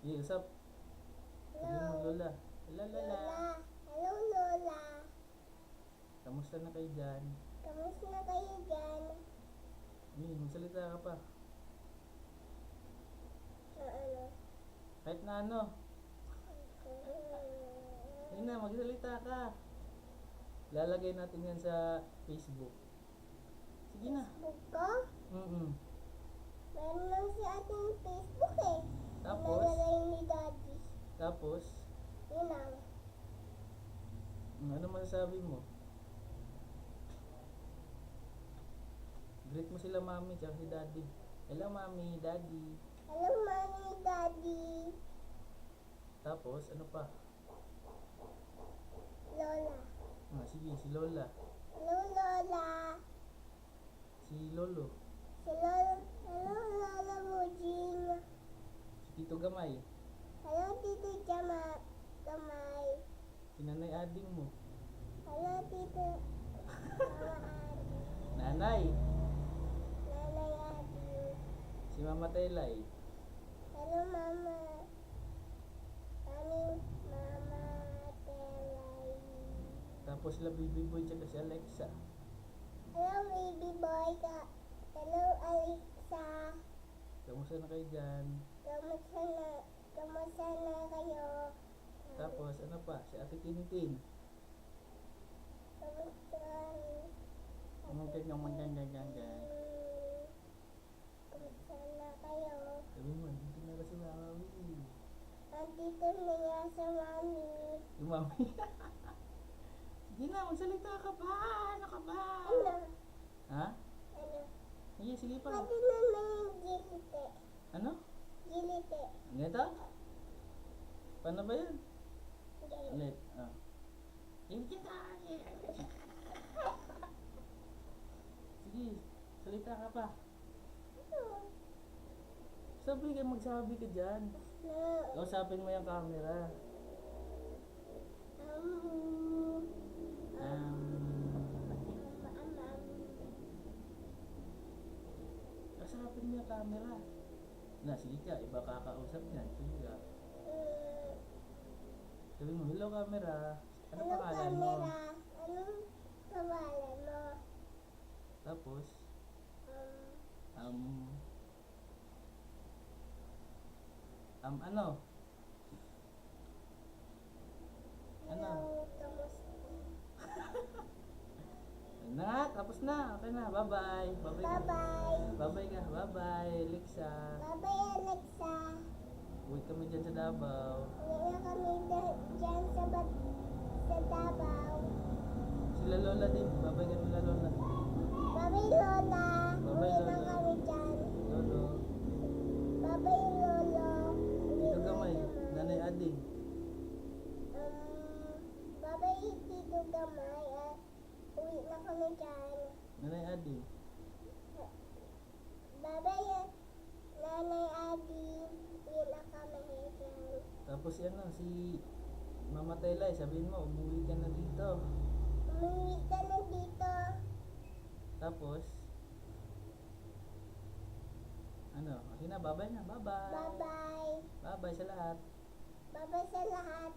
Sige, usap. Sabihin mo, Hello. Lola. Hello, Lola. Lola. Hello, Lola. Kamusta na kayo dyan? Kamusta na kayo dyan? Magsalita ka pa. Ano? Kahit na ano. Ayun na, magsalita ka. Lalagay natin yan sa Facebook. Sige na. Facebook ko? Mm-mm. Meron lang si ating Facebook eh. Tapos? Nilalagay ni Daddy. Tapos, Yun lang. ano masasabi mo? Greet mo sila mami tsaka si daddy. Hello mami, daddy. Hello, Mommy, Daddy. Tapos, ano pa? Lola. Sige, si Lola. Hello, Lola. Si Lolo. Hello, Lola Mujing. Si Tito Gamay. Hello, Tito Gamay. Si Nanay Ading mo. Hello, Tito Mama Adi. Nanay. Nanay Adi. Si Mama Telay. Hello, Mama. Mama Telay. Tapos sila Baby Boy tsaka si Alexa. Hello, baby boy ka. Hello, Alexa. Kamusta na kayo dyan? Kamusta na kayo? Tapos, ano pa? Si Ate Tintin. Kamusta? Ano ganyan, ganyan, ganyan. Kamusta na kayo? Sabi mo, dito na kasi mami. Nandito na nga sa mami. Yung mami. Sige na, magsalita ka ba? Ano ka ba? Ano? Ha? Ano? Sige pa. Pati na na yung gilite. Ano? Gilite. Ganito? Paano ba yan? Gilite. Ulit. Hindi kita. Sige, salita ka pa. Magsabi ka dyan. No. Kausapin mo yung camera. Um, Kausapin mo yung camera. Sige ka, iba kakausap niyan. Sige ka. Sabi mo, hello camera. Ano Hello, pangalan mo? camera. Anong pangalan mo? Tapos, ano? Ano? Hello, kamusta? Ayun na nga, tapos na. Okay na, bye-bye. Bye-bye ka. Bye-bye. Bye-bye ka. Bye-bye, Alexa. Bye-bye, Alexa. Uwi kami dyan sa Davao. Uwi na kami dyan sa Davao. Sila Lola din. Bye-bye ka nila Lola. Bye-bye, Lola. Bye-bye, Uwi na Lola. kami dyan. Lolo. Bye-bye, Lolo. Uwi Tito na Gamay. naman. Nanay Ading. Bye-bye, Tito Gamay. Uwi na kami dyan. Nanay Ading. Bye-bye, Nanay Adi. Uwi na kami dyan. Tapos si Mama Telay. Sabihin mo, umuwi ka na dito. Umuwi ka na dito. Tapos, okay na, bye-bye na. Bye-bye. Bye-bye. Bye-bye sa lahat. Bye-bye sa lahat.